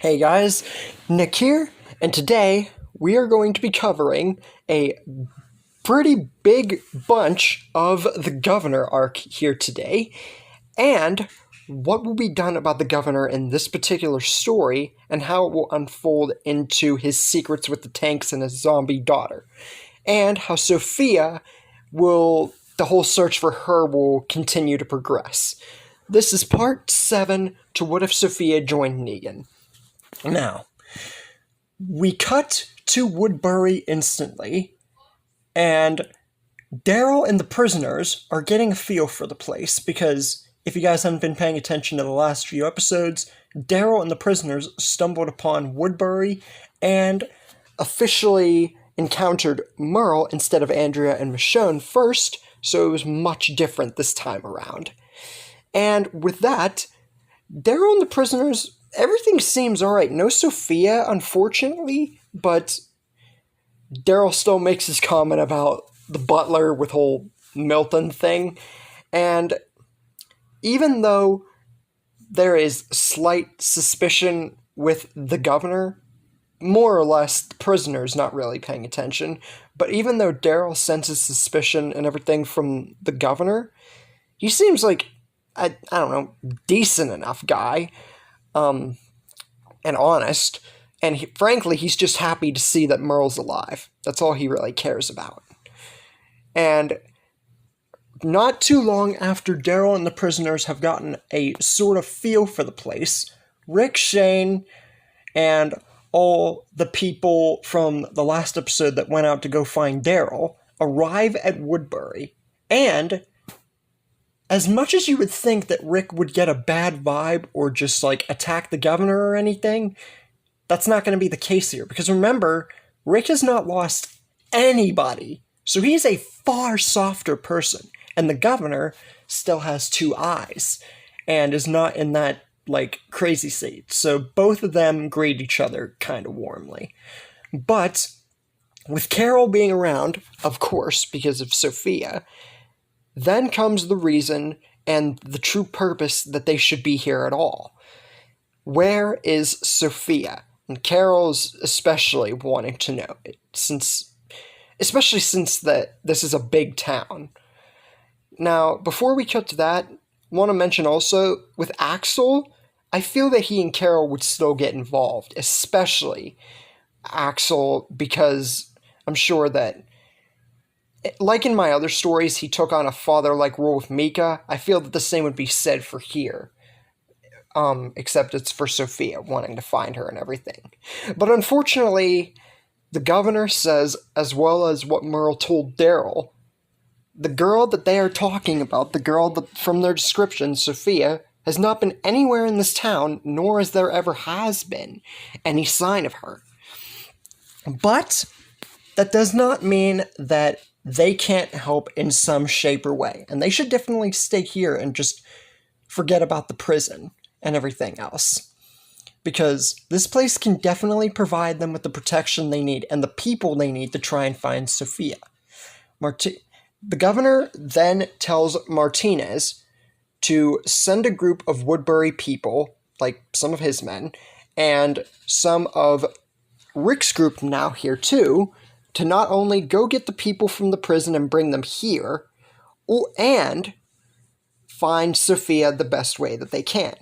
Hey guys, Nick here, and today we are going to be covering a pretty big bunch of the Governor arc here today, and what will be done about the Governor in this particular story, and how it will unfold into his secrets with the tanks and his zombie daughter, and how Sophia the whole search for her will continue to progress. This is part 7 to What If Sophia Joined Negan. Now, we cut to Woodbury instantly, and Daryl and the prisoners are getting a feel for the place, because if you guys haven't been paying attention to the last few episodes, Daryl and the prisoners stumbled upon Woodbury and officially encountered Merle instead of Andrea and Michonne first, so it was much different this time around. And with that, Daryl and the prisoners, everything seems alright. No Sophia, unfortunately, but Daryl still makes his comment about the butler with whole Milton thing. And even though there is slight suspicion with the Governor, more or less the prisoner's not really paying attention. But even though Daryl senses suspicion and everything from the Governor, he seems like, I don't know, decent enough guy. And honest, and frankly, he's just happy to see that Merle's alive. That's all he really cares about. And not too long after Daryl and the prisoners have gotten a sort of feel for the place, Rick, Shane, and all the people from the last episode that went out to go find Daryl arrive at Woodbury, and as much as you would think that Rick would get a bad vibe or just, attack the Governor or anything, that's not going to be the case here. Because remember, Rick has not lost anybody. So he's a far softer person. And the Governor still has 2 eyes and is not in that, crazy state. So both of them greet each other kind of warmly. But with Carol being around, of course, because of Sophia, then comes the reason and the true purpose that they should be here at all. Where is Sophia? And Carol's especially wanting to know it, especially since this is a big town. Now, before we cut to that, I want to mention also, with Axel, I feel that he and Carol would still get involved, especially Axel, because I'm sure that, like in my other stories, he took on a father-like role with Mika. I feel that the same would be said for here. Except it's for Sophia, wanting to find her and everything. But unfortunately, the Governor says, as well as what Merle told Daryl, the girl that they are talking about, the girl that, from their description, Sophia, has not been anywhere in this town, nor has there ever has been any sign of her. But that does not mean that they can't help in some shape or way. And they should definitely stay here and just forget about the prison and everything else. Because this place can definitely provide them with the protection they need and the people they need to try and find Sophia. The Governor then tells Martinez to send a group of Woodbury people, like some of his men, and some of Rick's group now here too, to not only go get the people from the prison and bring them here, and find Sophia the best way that they can.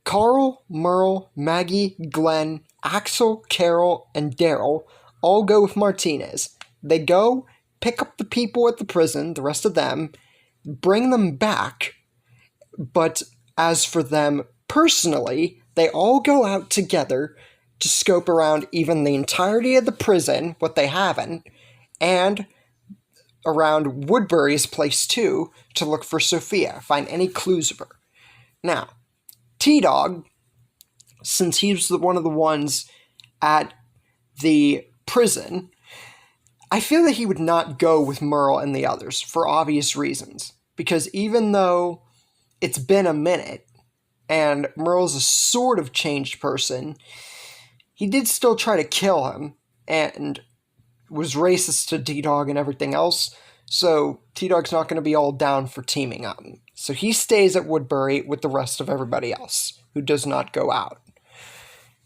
Carl, Merle, Maggie, Glenn, Axel, Carol, and Daryl all go with Martinez. They go, pick up the people at the prison, the rest of them, bring them back, but as for them personally, they all go out together to scope around even the entirety of the prison, what they haven't, and around Woodbury's place too, to look for Sophia, find any clues of her. Now, T-Dog, since he's one of the ones at the prison, I feel that he would not go with Merle and the others, for obvious reasons. Because even though it's been a minute, and Merle's a sort of changed person, he did still try to kill him, and was racist to T-Dog and everything else, so T-Dog's not going to be all down for teaming up. So he stays at Woodbury with the rest of everybody else, who does not go out.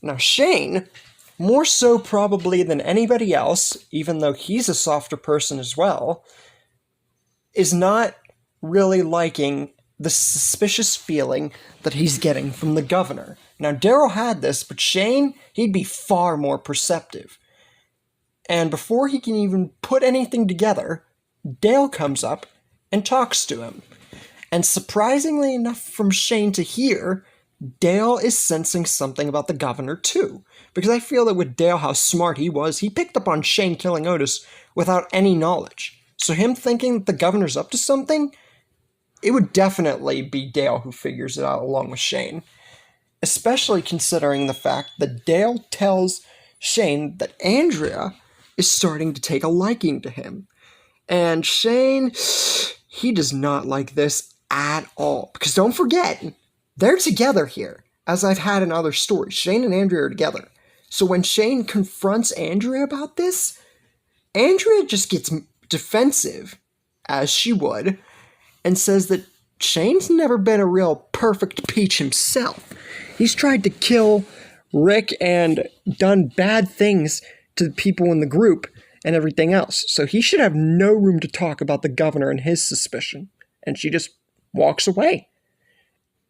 Now Shane, more so probably than anybody else, even though he's a softer person as well, is not really liking the suspicious feeling that he's getting from the governor. Now, Daryl had this, but Shane, he'd be far more perceptive. And before he can even put anything together, Dale comes up and talks to him. And surprisingly enough from Shane to hear, Dale is sensing something about the governor too. Because I feel that with Dale, how smart he was, he picked up on Shane killing Otis without any knowledge. So him thinking that the governor's up to something, it would definitely be Dale who figures it out along with Shane. Especially considering the fact that Dale tells Shane that Andrea is starting to take a liking to him. And Shane, he does not like this at all. Because don't forget, they're together here, as I've had in other stories. Shane and Andrea are together. So when Shane confronts Andrea about this, Andrea just gets defensive, as she would, and says that Shane's never been a real perfect peach himself. He's tried to kill Rick and done bad things to the people in the group and everything else. So he should have no room to talk about the governor and his suspicion. And she just walks away.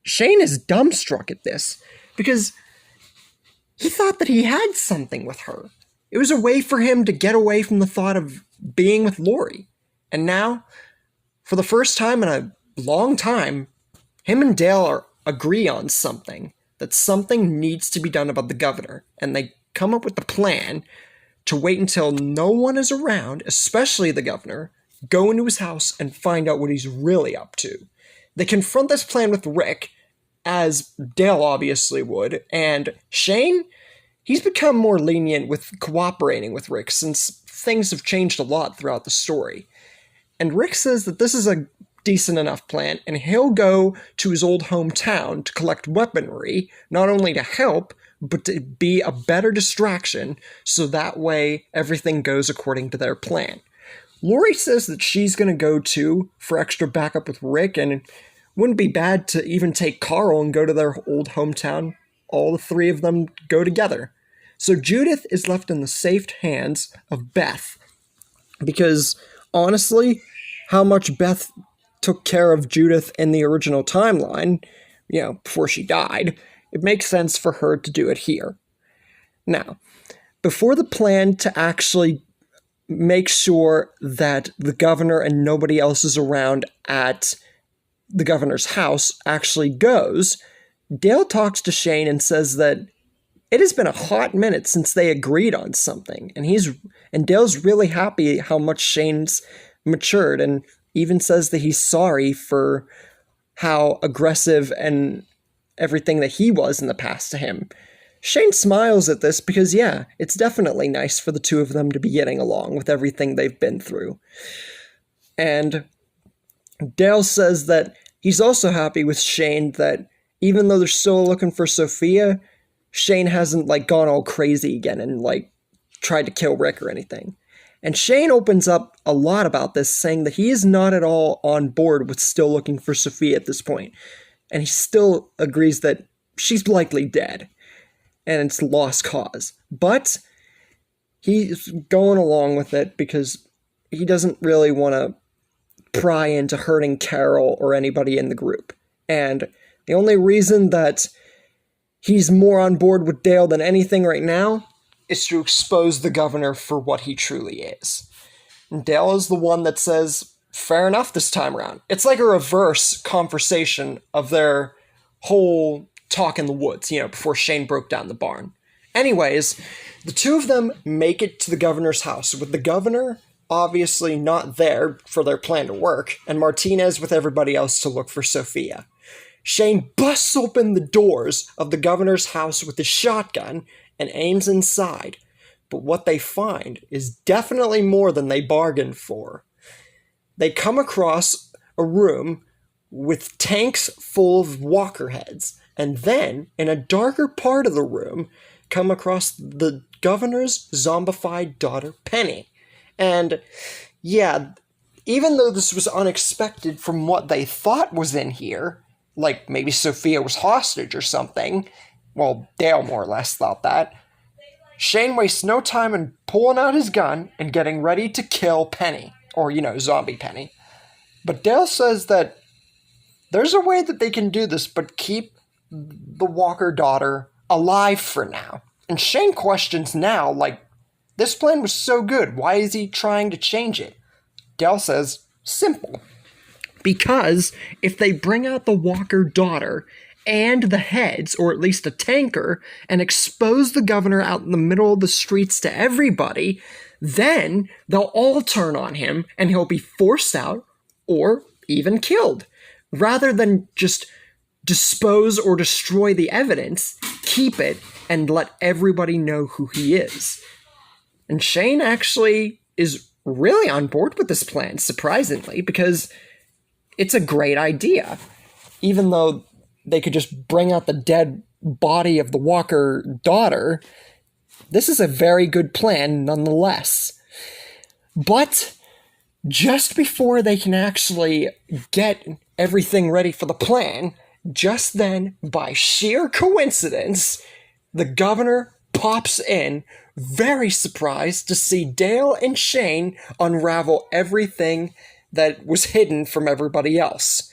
Shane is dumbstruck at this because he thought that he had something with her. It was a way for him to get away from the thought of being with Lori. And now, for the first time in a long time, him and Dale agree on something, that something needs to be done about the governor. And they come up with the plan to wait until no one is around, especially the governor, go into his house and find out what he's really up to. They confront this plan with Rick, as Dale obviously would, and Shane, he's become more lenient with cooperating with Rick since things have changed a lot throughout the story. And Rick says that this is a decent enough plan, and he'll go to his old hometown to collect weaponry, not only to help, but to be a better distraction, so that way everything goes according to their plan. Lori says that she's going to go too for extra backup with Rick, and it wouldn't be bad to even take Carl and go to their old hometown. All the three of them go together. So Judith is left in the safe hands of Beth, because honestly, how much Beth took care of Judith in the original timeline, before she died, it makes sense for her to do it here. Now, before the plan to actually make sure that the governor and nobody else is around at the governor's house actually goes, Dale talks to Shane and says that it has been a hot minute since they agreed on something, and Dale's really happy how much Shane's matured, and even says that he's sorry for how aggressive and everything that he was in the past to him. Shane smiles at this because, it's definitely nice for the two of them to be getting along with everything they've been through. And Dale says that he's also happy with Shane that even though they're still looking for Sophia, Shane hasn't, gone all crazy again and, tried to kill Rick or anything. And Shane opens up a lot about this, saying that he is not at all on board with still looking for Sophia at this point. And he still agrees that she's likely dead, and it's lost cause. But he's going along with it because he doesn't really want to pry into hurting Carol or anybody in the group. And the only reason that he's more on board with Dale than anything right now is to expose the governor for what he truly is. And Dale is the one that says, fair enough this time around. It's like a reverse conversation of their whole talk in the woods, before Shane broke down the barn. Anyways, the two of them make it to the governor's house, with the governor obviously not there for their plan to work, and Martinez with everybody else to look for Sophia. Shane busts open the doors of the governor's house with his shotgun and aims inside, but what they find is definitely more than they bargained for. They come across a room with tanks full of walker heads, and then, in a darker part of the room, come across the governor's zombified daughter, Penny. And, even though this was unexpected from what they thought was in here, like maybe Sophia was hostage or something, well, Dale more or less thought that, Shane wastes no time in pulling out his gun and getting ready to kill Penny, or, zombie Penny. But Dale says that there's a way that they can do this, but keep the Walker daughter alive for now. And Shane questions now, like, this plan was so good, why is he trying to change it? Dale says, simple. Because if they bring out the Walker daughter and the heads, or at least a tanker, and expose the governor out in the middle of the streets to everybody, then they'll all turn on him and he'll be forced out or even killed. Rather than just dispose or destroy the evidence, keep it and let everybody know who he is. And Shane actually is really on board with this plan, surprisingly, because it's a great idea. Even though they could just bring out the dead body of the Walker daughter, this is a very good plan nonetheless. But just before they can actually get everything ready for the plan, just then, by sheer coincidence, the governor pops in, very surprised to see Dale and Shane unravel everything that was hidden from everybody else.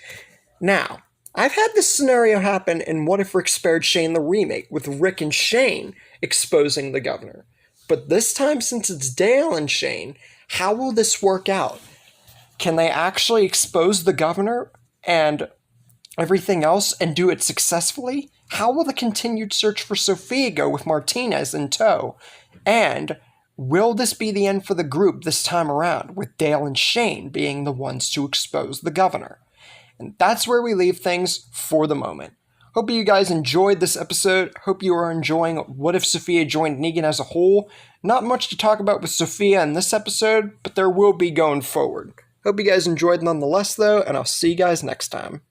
Now, I've had this scenario happen in What If Rick Spared Shane the remake, with Rick and Shane exposing the governor. But this time, since it's Dale and Shane, how will this work out? Can they actually expose the governor and everything else and do it successfully? How will the continued search for Sophia go with Martinez in tow? And will this be the end for the group this time around, with Dale and Shane being the ones to expose the governor? And that's where we leave things for the moment. Hope you guys enjoyed this episode. Hope you are enjoying What If Sophia Joined Negan as a whole. Not much to talk about with Sophia in this episode, but there will be going forward. Hope you guys enjoyed nonetheless, though, and I'll see you guys next time.